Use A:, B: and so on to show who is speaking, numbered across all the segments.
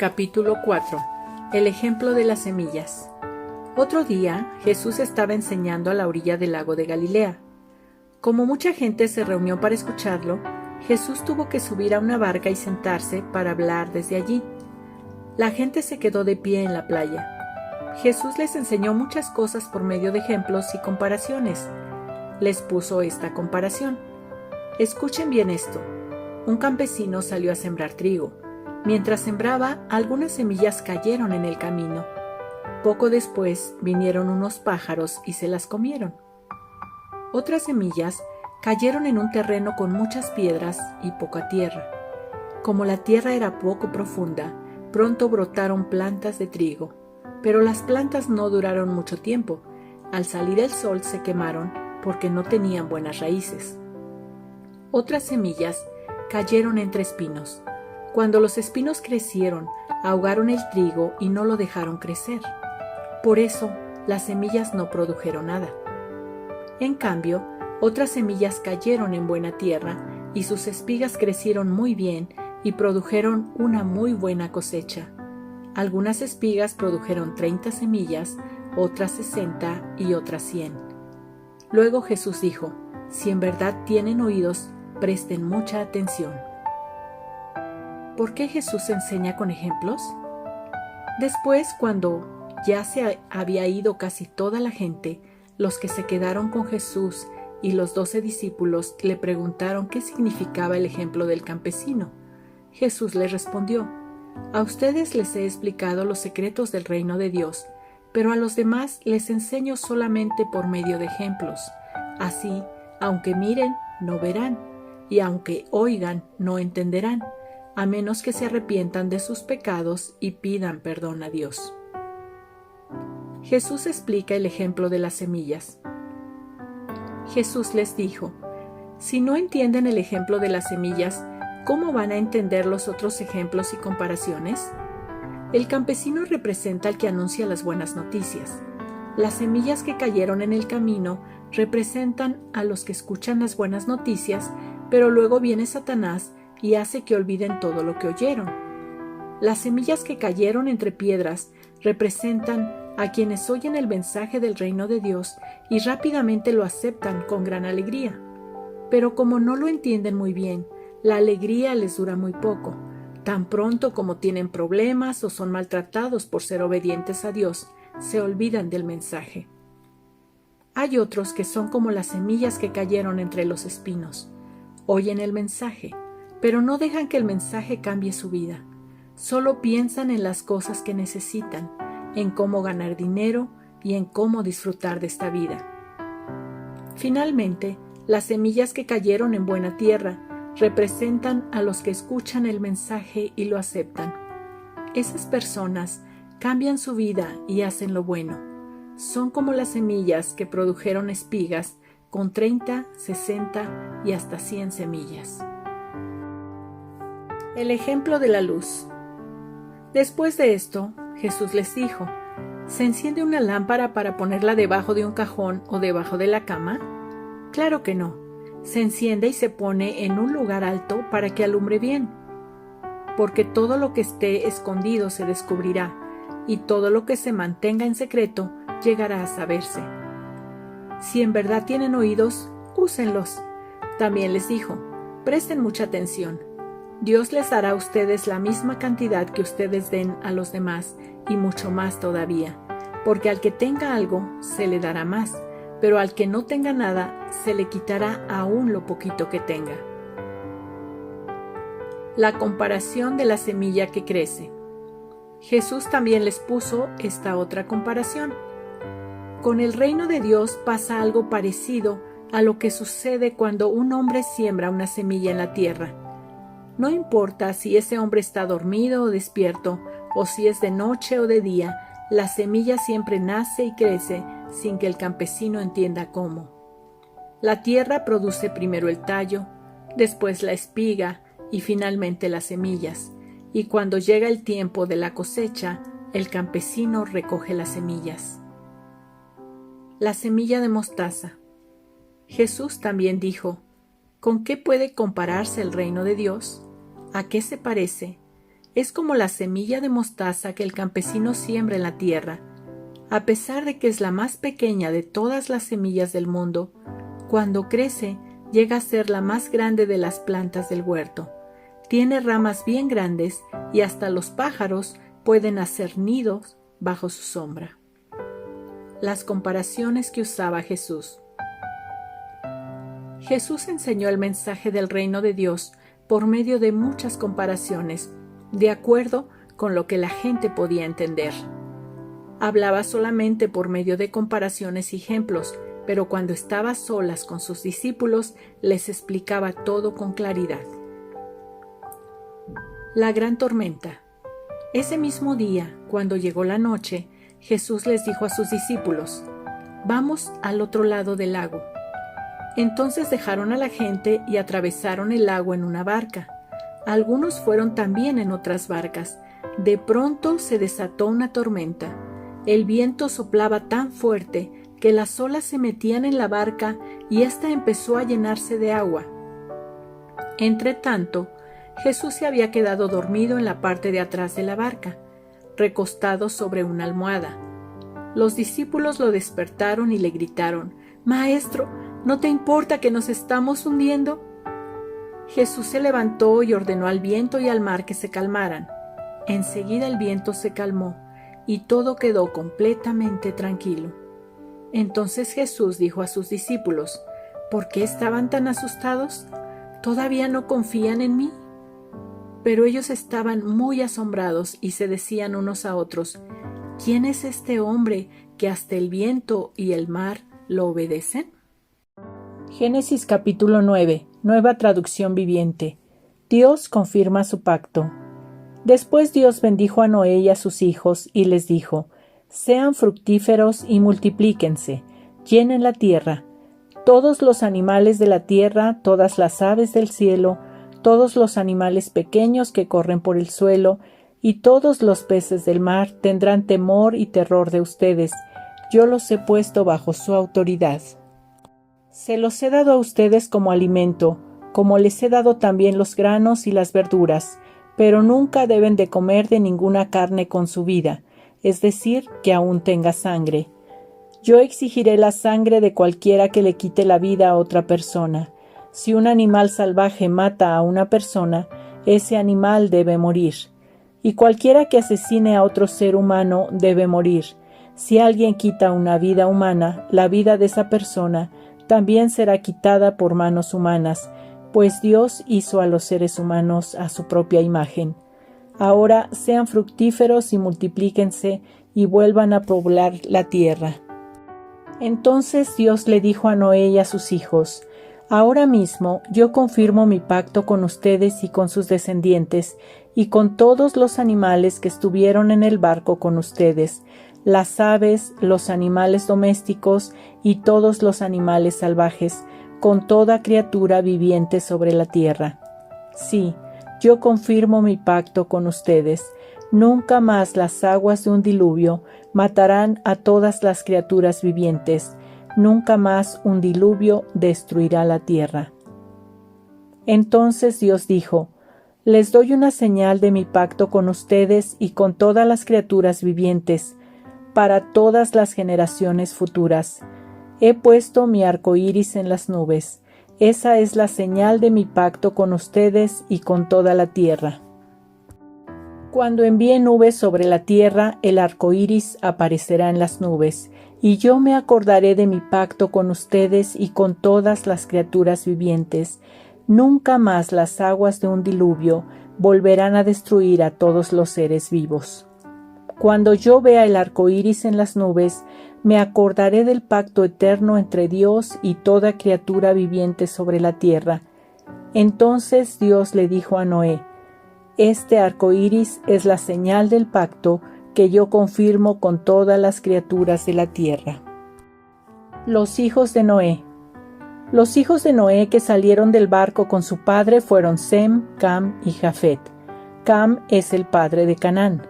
A: Capítulo 4. El ejemplo de las semillas. Otro día, Jesús estaba enseñando a la orilla del lago de Galilea. Como mucha gente se reunió para escucharlo, Jesús tuvo que subir a una barca y sentarse para hablar desde allí. La gente se quedó de pie en la playa. Jesús les enseñó muchas cosas por medio de ejemplos y comparaciones. Les puso esta comparación. Escuchen bien esto. Un campesino salió a sembrar trigo. Mientras sembraba, algunas semillas cayeron en el camino. Poco después vinieron unos pájaros y se las comieron. Otras semillas cayeron en un terreno con muchas piedras y poca tierra. Como la tierra era poco profunda, pronto brotaron plantas de trigo, pero las plantas no duraron mucho tiempo. Al salir el sol se quemaron porque no tenían buenas raíces. Otras semillas cayeron entre espinos. Cuando los espinos crecieron, ahogaron el trigo y no lo dejaron crecer. Por eso, las semillas no produjeron nada. En cambio, otras semillas cayeron en buena tierra y sus espigas crecieron muy bien y produjeron una muy buena cosecha. Algunas espigas produjeron 30 semillas, otras 60 y otras 100. Luego Jesús dijo: si en verdad tienen oídos, presten mucha atención. ¿Por qué Jesús enseña con ejemplos? Después, cuando ya se había ido casi toda la gente, los que se quedaron con Jesús y los 12 discípulos le preguntaron qué significaba el ejemplo del campesino. Jesús les respondió: a ustedes les he explicado los secretos del reino de Dios, pero a los demás les enseño solamente por medio de ejemplos. Así, aunque miren, no verán, y aunque oigan, no entenderán, a menos que se arrepientan de sus pecados y pidan perdón a Dios. Jesús explica el ejemplo de las semillas. Jesús les dijo: si no entienden el ejemplo de las semillas, ¿cómo van a entender los otros ejemplos y comparaciones? El campesino representa al que anuncia las buenas noticias. Las semillas que cayeron en el camino representan a los que escuchan las buenas noticias, pero luego viene Satanás y hace que olviden todo lo que oyeron. Las semillas que cayeron entre piedras representan a quienes oyen el mensaje del reino de Dios y rápidamente lo aceptan con gran alegría. Pero como no lo entienden muy bien, la alegría les dura muy poco. Tan pronto como tienen problemas o son maltratados por ser obedientes a Dios, se olvidan del mensaje. Hay otros que son como las semillas que cayeron entre los espinos. Oyen el mensaje, pero no dejan que el mensaje cambie su vida. Solo piensan en las cosas que necesitan, en cómo ganar dinero y en cómo disfrutar de esta vida. Finalmente, las semillas que cayeron en buena tierra representan a los que escuchan el mensaje y lo aceptan. Esas personas cambian su vida y hacen lo bueno. Son como las semillas que produjeron espigas con 30, 60 y hasta 100 semillas. El ejemplo de la luz. Después de esto, Jesús les dijo: ¿se enciende una lámpara para ponerla debajo de un cajón o debajo de la cama? Claro que no. Se enciende y se pone en un lugar alto para que alumbre bien. Porque todo lo que esté escondido se descubrirá, y todo lo que se mantenga en secreto llegará a saberse. Si en verdad tienen oídos, úsenlos. También les dijo: presten mucha atención. Dios les dará a ustedes la misma cantidad que ustedes den a los demás, y mucho más todavía, porque al que tenga algo, se le dará más, pero al que no tenga nada, se le quitará aún lo poquito que tenga. La comparación de la semilla que crece. Jesús también les puso esta otra comparación. Con el reino de Dios pasa algo parecido a lo que sucede cuando un hombre siembra una semilla en la tierra. No importa si ese hombre está dormido o despierto, o si es de noche o de día, la semilla siempre nace y crece sin que el campesino entienda cómo. La tierra produce primero el tallo, después la espiga y finalmente las semillas, y cuando llega el tiempo de la cosecha, el campesino recoge las semillas. La semilla de mostaza. Jesús también dijo: ¿con qué puede compararse el reino de Dios? ¿A qué se parece? Es como la semilla de mostaza que el campesino siembra en la tierra. A pesar de que es la más pequeña de todas las semillas del mundo, cuando crece llega a ser la más grande de las plantas del huerto. Tiene ramas bien grandes y hasta los pájaros pueden hacer nidos bajo su sombra. Las comparaciones que usaba Jesús. Jesús enseñó el mensaje del reino de Dios por medio de muchas comparaciones, de acuerdo con lo que la gente podía entender. Hablaba solamente por medio de comparaciones y ejemplos, pero cuando estaba a solas con sus discípulos, les explicaba todo con claridad. La gran tormenta. Ese mismo día, cuando llegó la noche, Jesús les dijo a sus discípulos: «Vamos al otro lado del lago». Entonces dejaron a la gente y atravesaron el lago en una barca. Algunos fueron también en otras barcas. De pronto se desató una tormenta. El viento soplaba tan fuerte que las olas se metían en la barca y ésta empezó a llenarse de agua. Entretanto, Jesús se había quedado dormido en la parte de atrás de la barca, recostado sobre una almohada. Los discípulos lo despertaron y le gritaron: «Maestro, ¿no te importa que nos estamos hundiendo?». Jesús se levantó y ordenó al viento y al mar que se calmaran. Enseguida el viento se calmó y todo quedó completamente tranquilo. Entonces Jesús dijo a sus discípulos: «¿Por qué estaban tan asustados? ¿Todavía no confían en mí?». Pero ellos estaban muy asombrados y se decían unos a otros: «¿Quién es este hombre que hasta el viento y el mar lo obedecen?». Génesis capítulo 9, nueva traducción viviente. Dios confirma su pacto. Después Dios bendijo a Noé y a sus hijos y les dijo: «Sean fructíferos y multiplíquense, llenen la tierra. Todos los animales de la tierra, todas las aves del cielo, todos los animales pequeños que corren por el suelo y todos los peces del mar tendrán temor y terror de ustedes. Yo los he puesto bajo su autoridad. Se los he dado a ustedes como alimento, como les he dado también los granos y las verduras, pero nunca deben de comer de ninguna carne con su vida, es decir, que aún tenga sangre. Yo exigiré la sangre de cualquiera que le quite la vida a otra persona. Si un animal salvaje mata a una persona, ese animal debe morir. Y cualquiera que asesine a otro ser humano debe morir. Si alguien quita una vida humana, la vida de esa persona también será quitada por manos humanas, pues Dios hizo a los seres humanos a su propia imagen. Ahora sean fructíferos y multiplíquense y vuelvan a poblar la tierra». Entonces Dios le dijo a Noé y a sus hijos: «Ahora mismo yo confirmo mi pacto con ustedes y con sus descendientes, y con todos los animales que estuvieron en el barco con ustedes, las aves, los animales domésticos y todos los animales salvajes, con toda criatura viviente sobre la tierra. Sí, yo confirmo mi pacto con ustedes. Nunca más las aguas de un diluvio matarán a todas las criaturas vivientes. Nunca más un diluvio destruirá la tierra». Entonces Dios dijo: «Les doy una señal de mi pacto con ustedes y con todas las criaturas vivientes, para todas las generaciones futuras. He puesto mi arco iris en las nubes. Esa es la señal de mi pacto con ustedes y con toda la tierra. Cuando envíe nubes sobre la tierra, el arco iris aparecerá en las nubes, y yo me acordaré de mi pacto con ustedes y con todas las criaturas vivientes. Nunca más las aguas de un diluvio volverán a destruir a todos los seres vivos. Cuando yo vea el arco iris en las nubes, me acordaré del pacto eterno entre Dios y toda criatura viviente sobre la tierra». Entonces Dios le dijo a Noé: «Este arco iris es la señal del pacto que yo confirmo con todas las criaturas de la tierra». Los hijos de Noé. Los hijos de Noé que salieron del barco con su padre fueron Sem, Cam y Jafet. Cam es el padre de Canaán.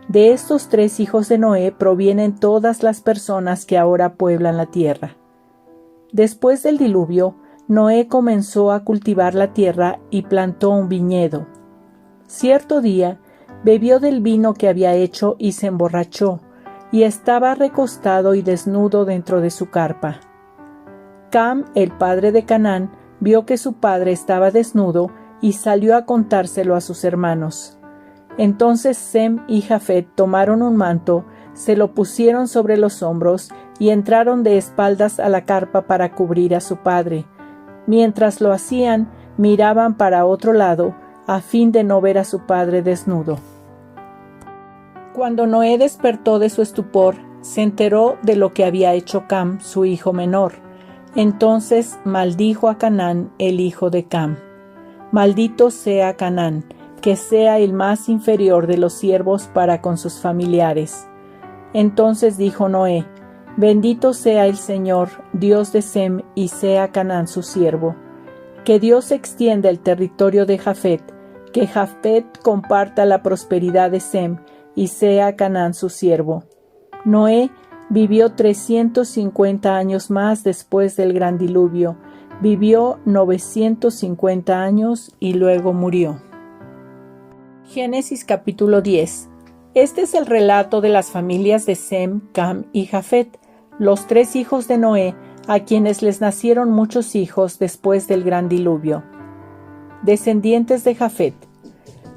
A: De estos tres hijos de Noé provienen todas las personas que ahora pueblan la tierra. Después del diluvio, Noé comenzó a cultivar la tierra y plantó un viñedo. Cierto día, bebió del vino que había hecho y se emborrachó, y estaba recostado y desnudo dentro de su carpa. Cam, el padre de Canaán, vio que su padre estaba desnudo y salió a contárselo a sus hermanos. Entonces Sem y Jafet tomaron un manto, se lo pusieron sobre los hombros y entraron de espaldas a la carpa para cubrir a su padre. Mientras lo hacían, miraban para otro lado, a fin de no ver a su padre desnudo. Cuando Noé despertó de su estupor, se enteró de lo que había hecho Cam, su hijo menor. Entonces maldijo a Canaán, el hijo de Cam. Maldito sea Canaán, que sea el más inferior de los siervos para con sus familiares. Entonces dijo Noé: Bendito sea el Señor, Dios de Sem, y sea Canaán su siervo. Que Dios extienda el territorio de Jafet, que Jafet comparta la prosperidad de Sem, y sea Canaán su siervo. Noé vivió 350 años más después del gran diluvio. Vivió 950 años y luego murió. Génesis capítulo 10. Este es el relato de las familias de Sem, Cam y Jafet, los 3 hijos de Noé, a quienes les nacieron muchos hijos después del gran diluvio. Descendientes de Jafet.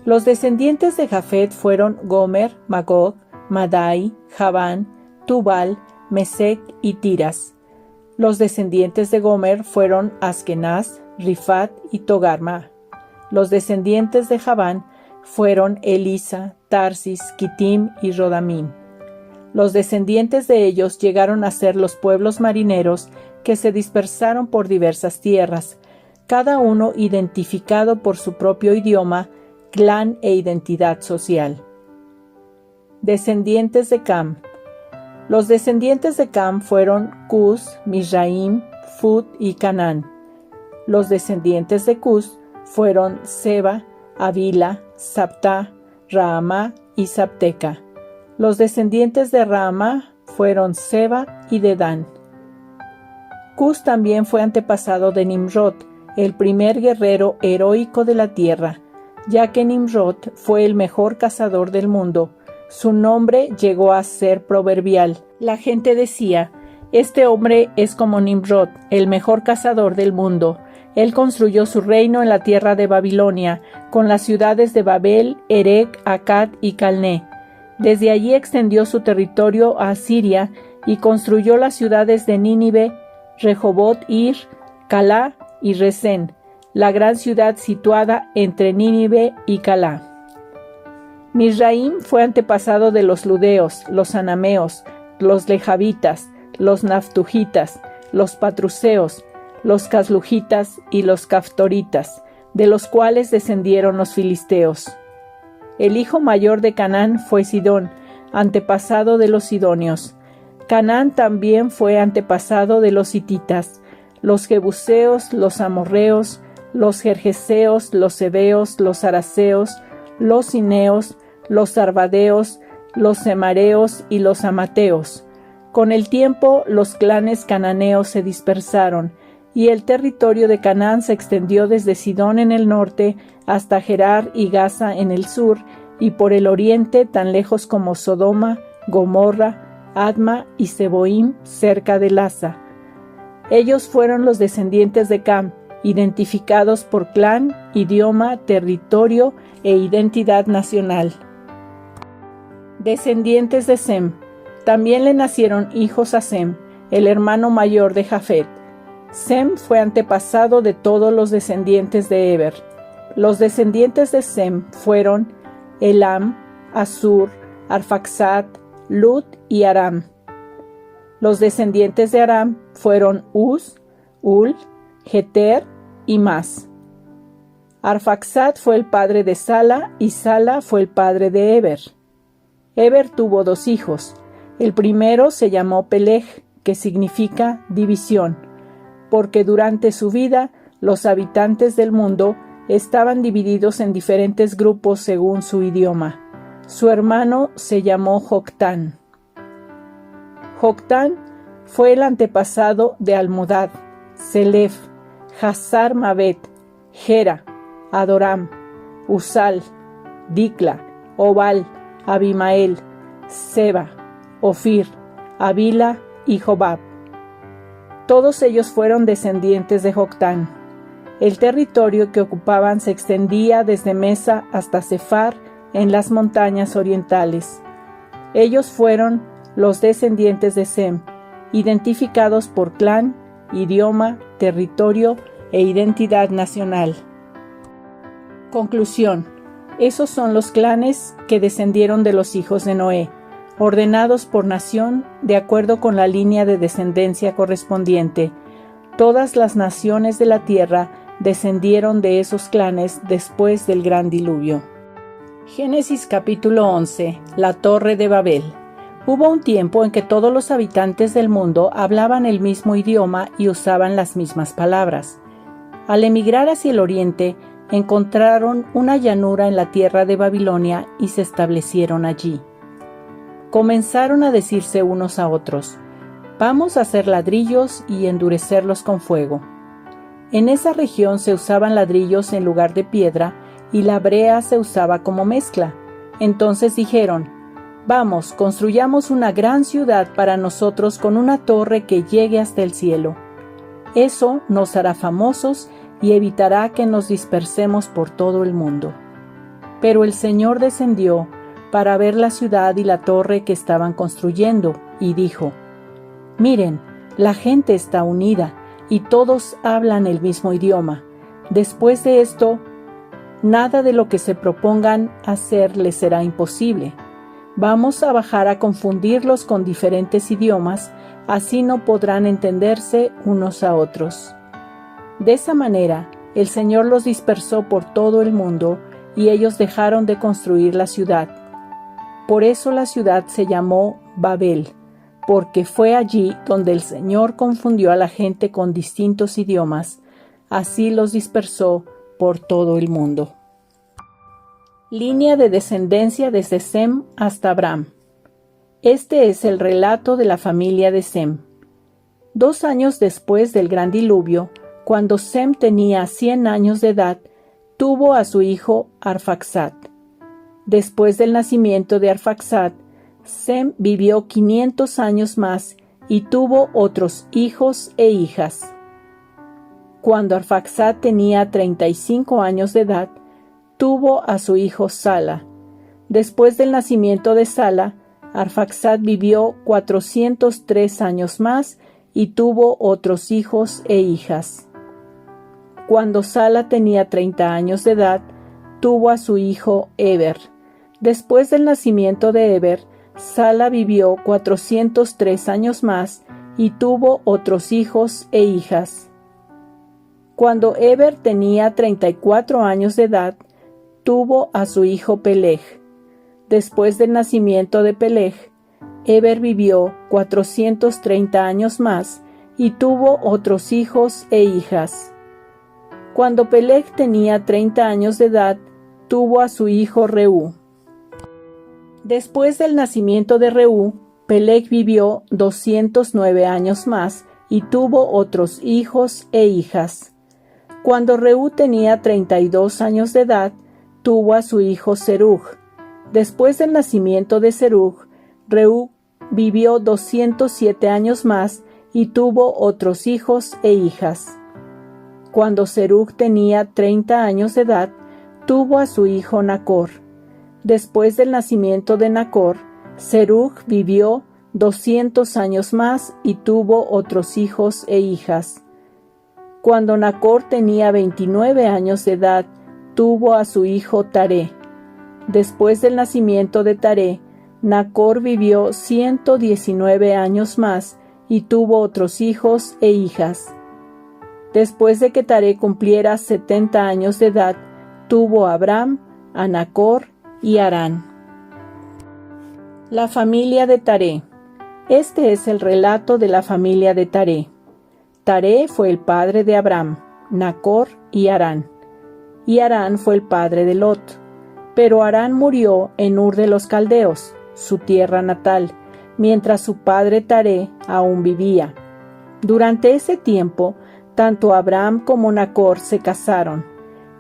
A: Los descendientes de Jafet fueron Gomer, Magog, Madai, Javán, Tubal, Mesec y Tiras. Los descendientes de Gomer fueron Askenaz, Rifat y Togarma. Los descendientes de Javán fueron Elisa, Tarsis, Kitim y Rodamín. Los descendientes de ellos llegaron a ser los pueblos marineros que se dispersaron por diversas tierras, cada uno identificado por su propio idioma, clan e identidad social. Descendientes de Cam. Los descendientes de Cam fueron Cus, Mizraim, Fut y Canaán. Los descendientes de Cus fueron Seba, Avila, Sabta, Raamá y Sabteca. Los descendientes de Raamá fueron Seba y Dedán. Cus también fue antepasado de Nimrod, el primer guerrero heroico de la tierra, ya que Nimrod fue el mejor cazador del mundo. Su nombre llegó a ser proverbial. La gente decía: este hombre es como Nimrod, el mejor cazador del mundo. Él construyó su reino en la tierra de Babilonia, con las ciudades de Babel, Erec, Akkad y Calné. Desde allí extendió su territorio a Asiria y construyó las ciudades de Nínive, Rehobot-ir, Calá y Resén, la gran ciudad situada entre Nínive y Calá. Mizraim fue antepasado de los ludeos, los anameos, los lejavitas, los naftujitas, los patruseos, los caslujitas y los caftoritas, de los cuales descendieron los filisteos. El hijo mayor de Canaán fue Sidón, antepasado de los sidonios. Canaán también fue antepasado de los hititas, los jebuseos, los amorreos, los gergeseos, los heveos, los araceos, los cineos, los arvadeos, los semareos y los amateos. Con el tiempo, los clanes cananeos se dispersaron, y el territorio de Canaán se extendió desde Sidón en el norte hasta Gerar y Gaza en el sur, y por el oriente tan lejos como Sodoma, Gomorra, Adma y Seboim cerca de Lasa. Ellos fueron los descendientes de Cam, identificados por clan, idioma, territorio e identidad nacional. Descendientes de Sem. También le nacieron hijos a Sem, el hermano mayor de Jafet. Sem fue antepasado de todos los descendientes de Eber. Los descendientes de Sem fueron Elam, Asur, Arfaxad, Lut y Aram. Los descendientes de Aram fueron Uz, Ul, Geter y Mas. Arfaxad fue el padre de Sala y Sala fue el padre de Eber. Eber tuvo 2 hijos. El primero se llamó Peleg, que significa división, porque durante su vida los habitantes del mundo estaban divididos en diferentes grupos según su idioma. Su hermano se llamó Joctán. Joctán fue el antepasado de Almodad, Selef, Hazar Mavet, Gera, Adoram, Usal, Dikla, Obal, Abimael, Seba, Ofir, Havila y Jobab. Todos ellos fueron descendientes de Joctán. El territorio que ocupaban se extendía desde Mesa hasta Sefar en las montañas orientales. Ellos fueron los descendientes de Sem, identificados por clan, idioma, territorio e identidad nacional. Conclusión. Esos son los clanes que descendieron de los hijos de Noé, ordenados por nación de acuerdo con la línea de descendencia correspondiente. Todas las naciones de la tierra descendieron de esos clanes después del gran diluvio. Génesis capítulo 11. La Torre de Babel. Hubo un tiempo en que todos los habitantes del mundo hablaban el mismo idioma y usaban las mismas palabras. Al emigrar hacia el oriente, encontraron una llanura en la tierra de Babilonia y se establecieron allí. Comenzaron a decirse unos a otros: «Vamos a hacer ladrillos y endurecerlos con fuego». En esa región se usaban ladrillos en lugar de piedra y la brea se usaba como mezcla. Entonces dijeron: «Vamos, construyamos una gran ciudad para nosotros con una torre que llegue hasta el cielo. Eso nos hará famosos y evitará que nos dispersemos por todo el mundo». Pero el Señor descendió para ver la ciudad y la torre que estaban construyendo, y dijo: «Miren, la gente está unida, y todos hablan el mismo idioma. Después de esto, nada de lo que se propongan hacer les será imposible. Vamos a bajar a confundirlos con diferentes idiomas, así no podrán entenderse unos a otros». De esa manera, el Señor los dispersó por todo el mundo, y ellos dejaron de construir la ciudad. Por eso la ciudad se llamó Babel, porque fue allí donde el Señor confundió a la gente con distintos idiomas, así los dispersó por todo el mundo. Línea de descendencia desde Sem hasta Abraham. Este es el relato de la familia de Sem. 2 años después del gran diluvio, cuando Sem tenía 100 años de edad, tuvo a su hijo Arfaxad. Después del nacimiento de Arfaxad, Sem vivió 500 años más y tuvo otros hijos e hijas. Cuando Arfaxad tenía 35 años de edad, tuvo a su hijo Sala. Después del nacimiento de Sala, Arfaxad vivió 403 años más y tuvo otros hijos e hijas. Cuando Sala tenía 30 años de edad, tuvo a su hijo Eber. Después del nacimiento de Eber, Sala vivió 403 años más y tuvo otros hijos e hijas. Cuando Eber tenía 34 años de edad, tuvo a su hijo Peleg. Después del nacimiento de Peleg, Eber vivió 430 años más y tuvo otros hijos e hijas. Cuando Peleg tenía 30 años de edad, tuvo a su hijo Reú. Después del nacimiento de Reú, Peleg vivió 209 años más y tuvo otros hijos e hijas. Cuando Reú tenía 32 años de edad, tuvo a su hijo Serug. Después del nacimiento de Serug, Reú vivió 207 años más y tuvo otros hijos e hijas. Cuando Serug tenía 30 años de edad, tuvo a su hijo Nacor. Después del nacimiento de Nacor, Serug vivió 200 años más y tuvo otros hijos e hijas. Cuando Nacor tenía 29 años de edad, tuvo a su hijo Taré. Después del nacimiento de Taré, Nacor vivió 119 años más y tuvo otros hijos e hijas. Después de que Taré cumpliera 70 años de edad, tuvo a Abram, a Nacor y a Harán. La familia de Taré. Este es el relato de la familia de Taré. Taré fue el padre de Abram, Nacor y Harán. Y Harán fue el padre de Lot. Pero Harán murió en Ur de los Caldeos, su tierra natal, mientras su padre Taré aún vivía. Durante ese tiempo, tanto Abram como Nacor se casaron.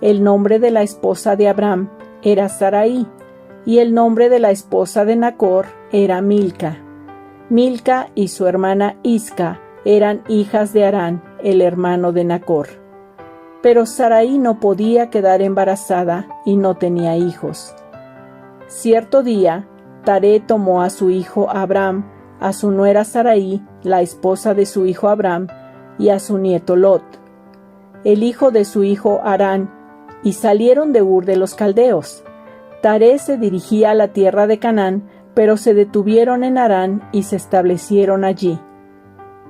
A: El nombre de la esposa de Abram era Sarai, y el nombre de la esposa de Nacor era Milca. Milca y su hermana Isca eran hijas de Harán, el hermano de Nacor. Pero Sarai no podía quedar embarazada y no tenía hijos. Cierto día, Taré tomó a su hijo Abram, a su nuera Sarai, la esposa de su hijo Abram, y a su nieto Lot, el hijo de su hijo Harán, y salieron de Ur de los Caldeos. Taré se dirigía a la tierra de Canaán, pero se detuvieron en Harán y se establecieron allí.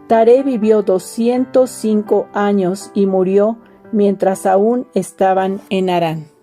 A: Taré vivió 205 años y murió mientras aún estaban en Harán.